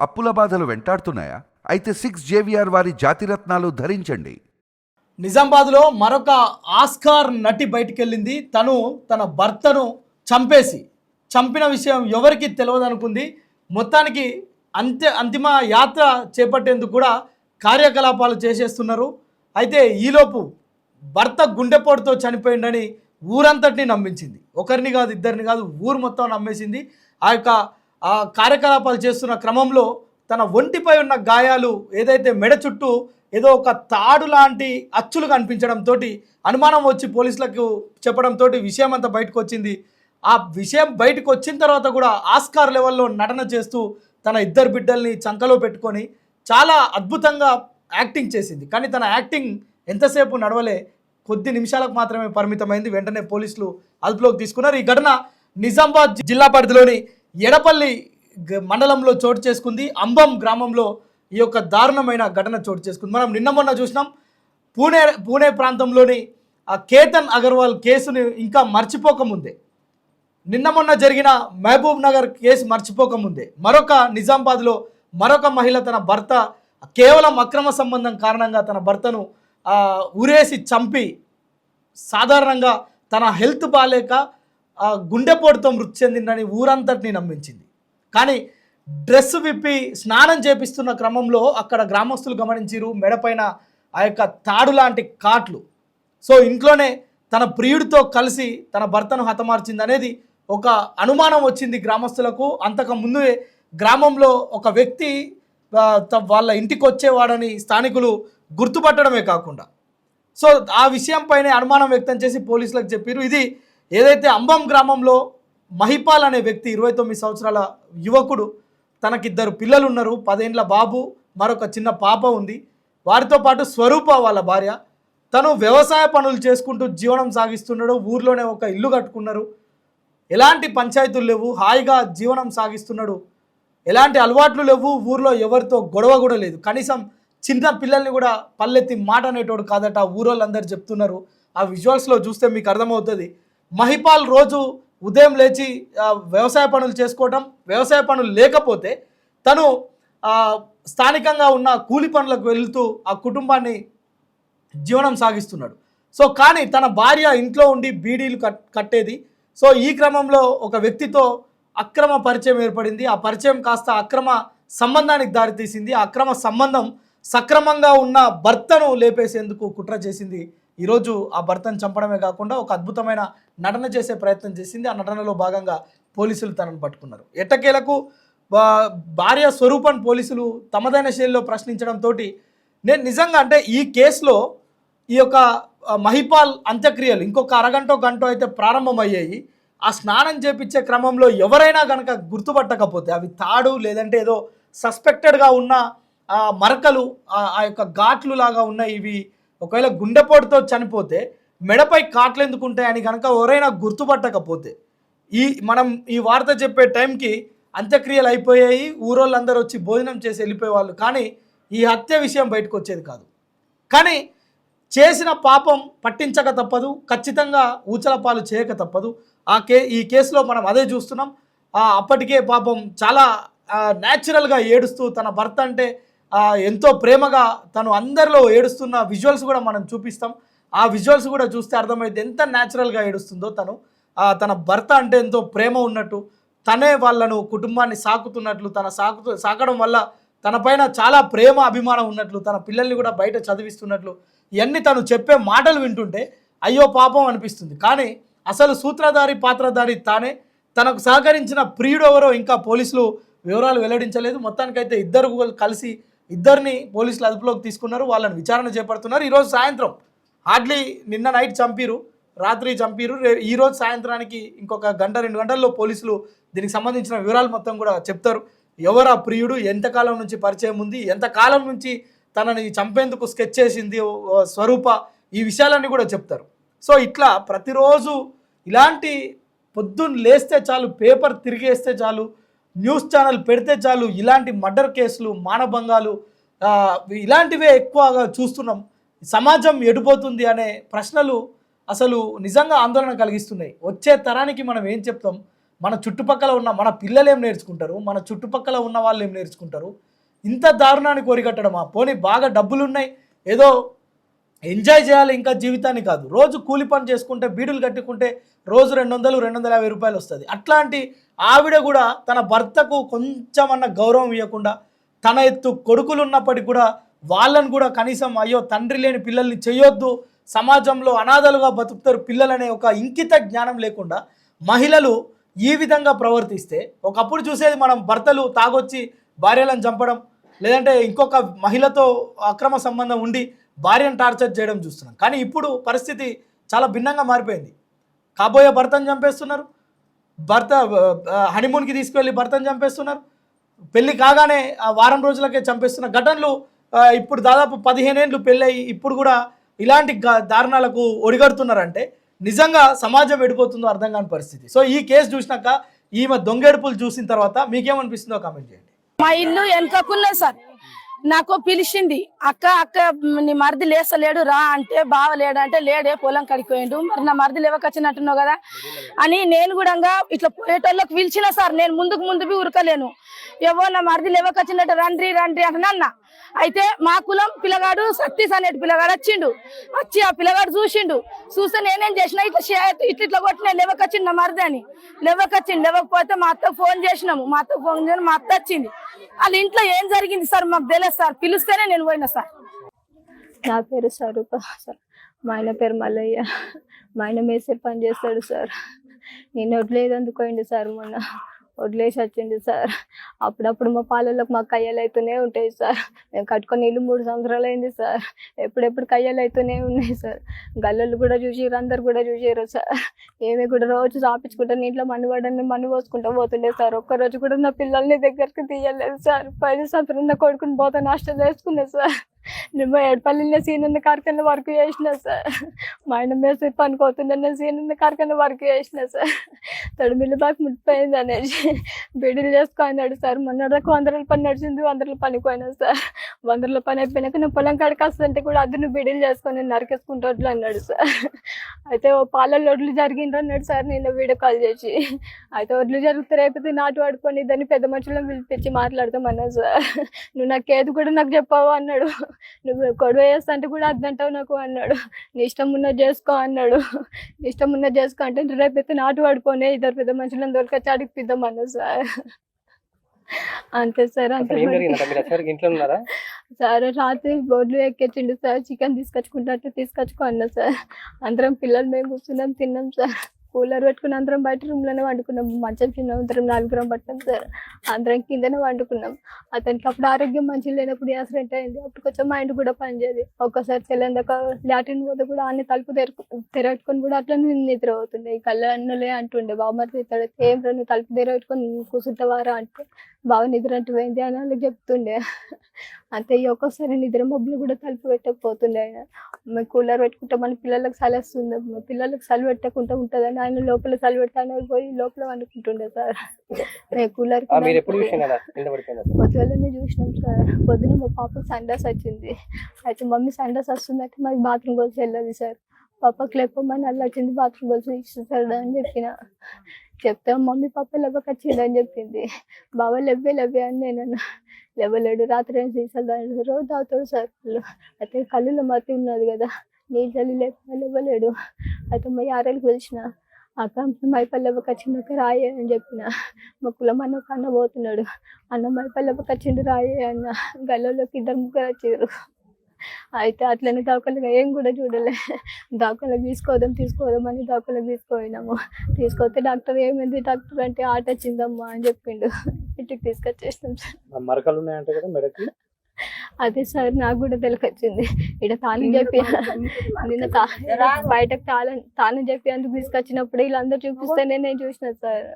అప్పుల బాధలు వెంటాడుతున్నాయా? అయితే 6 JVR వారి జాతిరత్నాలు ధరించండి. నిజామాబాద్లో మరొక ఆస్కార్ నటి బయటికెళ్ళింది. తను తన భర్తను చంపిన విషయం ఎవరికి తెలియదు అనుకుంది. మొత్తానికి అంతిమ యాత్ర చేపట్టేందుకు కూడా కార్యకలాపాలు చేసేస్తున్నారు. అయితే ఈలోపు భర్త గుండెపోటుతో చనిపోయిందని ఊరంతటిని నమ్మించింది. ఒకరిని కాదు, ఇద్దరిని కాదు, ఊరు మొత్తం నమ్మేసింది. ఆ కార్యకలాపాలు చేస్తున్న క్రమంలో తన ఒంటిపై ఉన్న గాయాలు ఏదైతే మెడ చుట్టూ ఏదో ఒక తాడు లాంటి అచ్చులు కనిపించడంతో అనుమానం వచ్చి పోలీసులకు చెప్పడంతో విషయం అంతా బయటకు వచ్చింది. ఆ విషయం బయటకు వచ్చిన తర్వాత కూడా ఆస్కార్ లెవెల్లో నటన చేస్తూ తన ఇద్దరు బిడ్డల్ని చంకలో పెట్టుకొని చాలా అద్భుతంగా యాక్టింగ్ చేసింది. కానీ తన యాక్టింగ్ ఎంతసేపు నడవలే, కొద్ది నిమిషాలకు మాత్రమే పరిమితమైంది. వెంటనే పోలీసులు అదుపులోకి తీసుకున్నారు. ఈ ఘటన నిజామాబాద్ జిల్లా పరిధిలోని ఎడపల్లి మండలంలో చోటు చేసుకుంది. అంబం గ్రామంలో ఈ యొక్క దారుణమైన ఘటన చోటు చేసుకుంది. మనం నిన్న మొన్న చూసినాం. పూణే ప్రాంతంలోని ఆ కేతన్ అగర్వాల్ కేసుని ఇంకా మర్చిపోకముందే, నిన్న మొన్న జరిగిన మహబూబ్ నగర్ కేసు మర్చిపోకముందే నిజామాబాద్లో మరొక మహిళ తన భర్త కేవలం అక్రమ సంబంధం కారణంగా తన భర్తను ఉరేసి చంపి సాధారణంగా తన హెల్త్ బాగాలేక గుండెపోటుతో మృతి చెందిందని ఊరంతటిని నమ్మించింది. కానీ డ్రెస్ విప్పి స్నానం చేపిస్తున్న క్రమంలో అక్కడ గ్రామస్తులు గమనించారు మెడపైన ఆ యొక్క తాడు లాంటి కాట్లు. సో ఇంట్లోనే తన ప్రియుడితో కలిసి తన భర్తను హతమార్చింది అనేది ఒక అనుమానం వచ్చింది గ్రామస్తులకు. అంతకు ముందే గ్రామంలో ఒక వ్యక్తి వాళ్ళ ఇంటికి వచ్చేవాడని స్థానికులు గుర్తుపట్టడమే కాకుండా సో ఆ విషయంపైనే అనుమానం వ్యక్తం చేసి పోలీసులకు చెప్పారు. ఇది ఏదైతే అంబం గ్రామంలో మహిపాల్ అనే వ్యక్తి 29 సంవత్సరాల యువకుడు, తనకిద్దరు పిల్లలు ఉన్నారు, 10 ఏళ్ల బాబు, మరొక చిన్న పాప ఉంది. వారితో పాటు స్వరూప వాళ్ళ భార్య. తను వ్యవసాయ పనులు చేసుకుంటూ జీవనం సాగిస్తున్నాడు. ఊర్లోనే ఒక ఇల్లు కట్టుకున్నారు. ఎలాంటి పంచాయతీలు లేవు, హాయిగా జీవనం సాగిస్తున్నాడు. ఎలాంటి అలవాట్లు లేవు, ఊర్లో ఎవరితో గొడవ కూడా లేదు. కనీసం చిన్న పిల్లల్ని కూడా పల్లెత్తి మాట అనేటోడు కాదట ఊరోళ్ళందరూ చెప్తున్నారు. ఆ విజువల్స్లో చూస్తే మీకు అర్థమవుతుంది. మహిపాల్ రోజు ఉదయం లేచి వ్యవసాయ పనులు చేసుకోవటం, వ్యవసాయ పనులు లేకపోతే తను స్థానికంగా ఉన్న కూలి పనులకు వెళ్తూ ఆ కుటుంబాన్ని జీవనం సాగిస్తున్నాడు. సో కానీ తన భార్య ఇంట్లో ఉండి బీడీలు కట్టేది. సో ఈ క్రమంలో ఒక వ్యక్తితో అక్రమ పరిచయం ఏర్పడింది. ఆ పరిచయం కాస్త అక్రమ సంబంధానికి దారితీసింది. ఆ అక్రమ సంబంధం సక్రమంగా ఉన్న భర్తను లేపేసేందుకు కుట్ర చేసింది. ఈరోజు ఆ భర్తను చంపడమే కాకుండా ఒక అద్భుతమైన నటన చేసే ప్రయత్నం చేసింది. ఆ నటనలో భాగంగా పోలీసులు తనను పట్టుకున్నారు. ఎట్టకేలకు భార్య స్వరూపం పోలీసులు తమదైన శైలిలో ప్రశ్నించడంతో నేను నిజంగా అంటే ఈ కేసులో ఈ యొక్క మహిపాల్ అంత్యక్రియలు ఇంకొక అరగంట గంట అయితే ప్రారంభమయ్యాయి. ఆ స్నానం చేపించే క్రమంలో ఎవరైనా కనుక గుర్తుపట్టకపోతే అవి తాడు లేదంటే ఏదో సస్పెక్టెడ్గా ఉన్న మరకలు ఆ యొక్క ఘాట్లు లాగా ఉన్న ఇవి ఒకవేళ గుండెపోటుతో చనిపోతే మెడపై కాట్లు ఎందుకు ఉంటాయని కనుక ఎవరైనా గుర్తుపట్టకపోతే మనం ఈ వార్త చెప్పే టైంకి అంత్యక్రియలు అయిపోయాయి, ఊరోళ్ళందరూ వచ్చి భోజనం చేసి వెళ్ళిపోయేవాళ్ళు. కానీ ఈ హత్య విషయం బయటకు వచ్చేది కాదు. కానీ చేసిన పాపం పట్టించక తప్పదు, ఖచ్చితంగా ఊచల పాలు చేయక తప్పదు. ఈ కేసులో మనం అదే చూస్తున్నాం. అప్పటికే పాపం చాలా న్యాచురల్గా ఏడుస్తూ తన భర్త అంటే ఎంతో ప్రేమగా తను అందరిలో ఏడుస్తున్న విజువల్స్ కూడా మనం చూపిస్తాం. ఆ విజువల్స్ కూడా చూస్తే అర్థమైంది ఎంత న్యాచురల్గా ఏడుస్తుందో తను. తన భర్త అంటే ఎంతో ప్రేమ ఉన్నట్టు, తనే వాళ్ళను కుటుంబాన్ని సాకుతున్నట్లు, సాకడం వల్ల తన పైన చాలా ప్రేమ అభిమానం ఉన్నట్లు, తన పిల్లల్ని కూడా బయట చదివిస్తున్నట్లు ఇవన్నీ తను చెప్పే మాటలు వింటుంటే అయ్యో పాపం అనిపిస్తుంది. కానీ అసలు సూత్రధారి పాత్రధారి తానే. తనకు సహకరించిన ప్రియుడు ఎవరో ఇంకా పోలీసులు వివరాలు వెల్లడించలేదు. మొత్తానికైతే ఇద్దరు కలిసి ఇద్దరిని పోలీసులు అదుపులోకి తీసుకున్నారు. వాళ్ళని విచారణ చేపడుతున్నారు. ఈరోజు సాయంత్రం హార్డ్లీ నిన్న నైట్ చంపిరు, రాత్రి చంపిరు. ఈరోజు సాయంత్రానికి ఇంకొక 1-2 గంటల్లో పోలీసులు దీనికి సంబంధించిన వివరాలు మొత్తం కూడా చెప్తారు. ఎవరు ఆ ప్రియుడు, ఎంతకాలం నుంచి పరిచయం ఉంది, ఎంతకాలం నుంచి తనని చంపేందుకు స్కెచ్ చేసింది స్వరూప, ఈ విషయాలన్నీ కూడా చెప్తారు. సో ఇట్లా ప్రతిరోజు ఇలాంటి పొద్దున్న లేస్తే చాలు, పేపర్ తిరిగేస్తే చాలు, న్యూస్ ఛానల్ పెడితే చాలు ఇలాంటి మర్డర్ కేసులు, మానభంగాలు ఇలాంటివే ఎక్కువగా చూస్తున్నాం. సమాజం ఎడిపోతుంది అనే ప్రశ్నలు అసలు నిజంగా ఆందోళన కలిగిస్తున్నాయి. వచ్చే తరానికి మనం ఏం చెప్తాం? మన చుట్టుపక్కల ఉన్న మన పిల్లలు ఏం నేర్చుకుంటారు, మన చుట్టుపక్కల ఉన్న వాళ్ళు ఏం నేర్చుకుంటారు? ఇంత దారుణానికి ఒరిగట్టడమా? పోనీ బాగా డబ్బులు ఉన్నాయి, ఏదో ఎంజాయ్ చేయాలి ఇంకా జీవితాన్ని కాదు, రోజు కూలి పని చేసుకుంటే బీడులు కట్టుకుంటే రోజు 200-250 రూపాయలు వస్తుంది. అట్లాంటి ఆవిడ కూడా తన భర్తకు కొంచెమన్న గౌరవం ఇవ్వకుండా, తన ఎత్తు కొడుకులు ఉన్నప్పటికీ కూడా వాళ్ళని కూడా కనీసం అయ్యో తండ్రి లేని పిల్లల్ని చేయొద్దు, సమాజంలో అనాథలుగా బతుకుతారు పిల్లలనే ఒక ఇంకిత జ్ఞానం లేకుండా మహిళలు ఈ విధంగా ప్రవర్తిస్తే, ఒకప్పుడు చూసేది మనం భర్తలు తాగొచ్చి భార్యలను చంపడం, లేదంటే ఇంకొక మహిళతో అక్రమ సంబంధం ఉండి భార్యను టార్చర్ చేయడం చూస్తున్నాం. కానీ ఇప్పుడు పరిస్థితి చాలా భిన్నంగా మారిపోయింది. కాబోయే భర్తను చంపేస్తున్నారు, భర్త హనీమూన్కి తీసుకువెళ్ళి భర్తను చంపేస్తున్నారు, పెళ్లి కాగానే ఆ వారం రోజులకే చంపేస్తున్న ఘటనలు ఇప్పుడు దాదాపు 15 ఏళ్ళు పెళ్ళయి ఇప్పుడు కూడా ఇలాంటి దారుణాలకు ఒడిగడుతున్నారంటే నిజంగా సమాజం ఎడిపోతుందో అర్థం కాని పరిస్థితి. సో ఈ కేసు చూసినాక, ఈమె దొంగేడుపులు చూసిన తర్వాత మీకేమనిపిస్తుందో కామెంట్ చేయండి. మా ఇల్లు వెనకకున్నది సార్. నాకు పిలిచింది, అక్క అక్క నీ మరిది లేస్తలేడు రా అంటే, బావలేడు అంటే లేడే పొలం కడిపోయిండు, మరి నా మరిది లేవకొచ్చినట్టున్నావు కదా అని నేను కూడా ఇట్లా పోయేటోళ్ళకి పిలిచిన సార్. నేను ముందుకు ఉరకలేను, ఏవో నా మరిది లేవకొచ్చినట్టు రండ్రి రండ్రి అని అన్న. అయితే మా కులం పిల్లగాడు సతీష్ అనేటి పిల్లగాడు వచ్చిండు, వచ్చి ఆ పిల్లగాడు చూస్తే నేనేం చేసిన ఇట్లా కొట్టి నేను లేవకొచ్చిండు నా మరిది అని. లేవకపోతే మా అత్తకు ఫోన్ చేసినాము, మా అత్త వచ్చింది. వాళ్ళ ఇంట్లో ఏం జరిగింది సార్ మాకు తెలియదు సార్, పిలిస్తేనే నేను పోయినా సార్. నా పేరు స్వరూప సార్, మా ఆయన పేరు మల్లయ్య. మా ఆయన మేసే పని చేస్తాడు సార్. నేను వదిలేదందుకోండి సార్, మొన్న వదిలేసి వచ్చింది సార్. అప్పుడప్పుడు మా పాలలకు మాకు కయ్యలు అవుతూనే ఉంటాయి సార్. మేము కట్టుకొని ఇల్లు 3 సంవత్సరాలు అయింది సార్. ఎప్పుడెప్పుడు కయ్యలు అవుతూనే ఉన్నాయి సార్. గల్లలు కూడా చూసిర్రు, అందరు కూడా చూసారు సార్. ఏమి కూడా రోజు రాపించుకుంటా ఇంట్లో మన్ను పోసుకుంటా పోతుండే సార్. ఒక్కరోజు కూడా నా పిల్లల్ని దగ్గరికి తీయలేదు సార్. 5 సంవత్సరం నా కొడుకుని పోతా నష్టం చేసుకున్నా సార్. నేను ఎడపల్లిలో సీనన్న కార్ఖాన వర్క్ చేసిన సార్. మా ఆయన మేసి పనిపోతుండే నేను సీనన్న కార్ఖాన వర్క్ చేసిన సార్. తొడిమిల్లు బాగా ముట్టిపోయింది అనేసి బీడీలు చేసుకో అన్నాడు సార్. మొన్నటిదాకా 100 రూపాయల పని నడిచింది, 100 రూపాయల పనికి పోయినా సార్. 100 రూపాయల పని అయిపోయినాక నేను పొలం కాడికి వస్తుంటే కూడా అది నువ్వు బీడీలు చేసుకొని నేను నరికేసుకుంటూ అన్నాడు సార్. అయితే ఓ పాలల్లో ఒడ్లు జరిగిండ్రు అన్నాడు సార్ నిన్న వీడియో కాల్ చేసి. అయితే ఒడ్లు జరిగితే రేపు నాటు పడుకొని దాన్ని పెద్ద మనుషులను పిలిపించి మాట్లాడతామన్నాడు సార్. నువ్వు నాకేది కూడా నాకు చెప్పావు అన్నాడు. నువ్వు గొడవ చేస్తా అంటే కూడా అద్దంటావు నాకు అన్నాడు. నీ ఇష్టం ఉన్నది చేసుకో అన్నాడు. నీ ఇష్టం ఉన్నది చేసుకో అంటే రేపైతే నాటు పడిపోయి 2 పెద్ద మనుషులను దొరికొచ్చి అడిగిద్దాం అన్నాడు సార్. అంతే సార్. అంతే సార్ రాత్రి బోర్డులు ఎక్కించిండు సార్. చికెన్ తీసుకొచ్చుకో అన్నా సార్. అందరం పిల్లలు మేము కూర్చున్నాం, తిన్నాం సార్. కూలర్ పెట్టుకుని అందరం బయట రూమ్లోనే వండుకున్నాం. మంచం చిన్న అందరం 4 పట్టాం సార్. అందరం కిందనే వండుకున్నాం. అతనికి అప్పుడు ఆరోగ్యం మంచిగా లేనప్పుడు యాక్సిడెంట్ అయింది. అప్పుడు కొంచెం మైండ్ కూడా పనిచేయదు. ఒక్కసారి చెల్లందాక లాటిన్ పోతే కూడా అన్ని తలుపు తెరట్టుకొని కూడా అట్లా నిద్ర అవుతుండే. ఈ కళ్ళ అన్నలే అంటుండే, బావమరి ఇతడు ఏం నువ్వు తలుపు తెరట్టుకొని కూర్చుంటావారా అంటే బాగా నిద్ర అంటూ పోయింది అని వాళ్ళకి చెప్తుండే. అంతే ఒక్కొక్కసారి నిద్ర మబ్బులు కూడా తలుపు పెట్టకపోతుండే. ఆయన మేము కూలర్ పెట్టుకుంటే మన పిల్లలకు చలి వస్తుంది, పిల్లలకు చలి పెట్టకుండా ఉంటుందని ఆయన లోపల చలి పెడతాను పోయి లోపల వండుకుంటుండే సార్. కూలర్ పొద్దుగానే చూసినాం సార్. పొద్దున మా పాపకు సండాస్ వచ్చింది. అయితే మమ్మీ సండాస్ వస్తుందంటే మాది బాత్రూమ్ కోసం వెళ్ళదు సార్. పాపకు లేకపోమని అలా వచ్చింది, బాత్రూమ్ కోసం ఇస్తుంది అని చెప్పిన. చెప్తే మమ్మీ పాప లేవకొచ్చిందని చెప్పింది. బాబా లెవ్వే అని నేను లేవలేడు. రాత్రి ఏం సీసాలు రోజు తాగుతాడు సార్. అయితే కళ్ళులో మతి ఉన్నది కదా, నీళ్ళు లేవలేడు. అయితే మా యారాలకు పిలిచిన, అక్క మైపల్లి లేవకొచ్చినాక రాయే అని చెప్పిన. మా కులం అన్న ఒక అన్న పోతున్నాడు, అన్న మైపల్లి లేవకొచ్చిండు రాయే అన్న. గల్లోకి 2-3 వచ్చారు. అయితే అట్లనే దాఖలకు ఏం కూడా చూడలే. దాఖలకు తీసుకోదాం అని దాఖలకు తీసుకుపోయినాము. తీసుకొస్తే డాక్టర్ ఏమైంది డాక్టర్ అంటే ఆట వచ్చిందమ్మా అని చెప్పిండు. ఇంటికి తీసుకొచ్చేసినాం సార్. మరకలు ఉన్నాయంటే కదా మెడకి? అదే సార్ నాకు కూడా తెలికొచ్చింది. ఇక్కడ తాను చెప్పి నిన్న బయటకు తాను చెప్పి అందుకు తీసుకొచ్చినప్పుడు వీళ్ళందరూ చూపిస్తేనే నేను చూసిన సార్.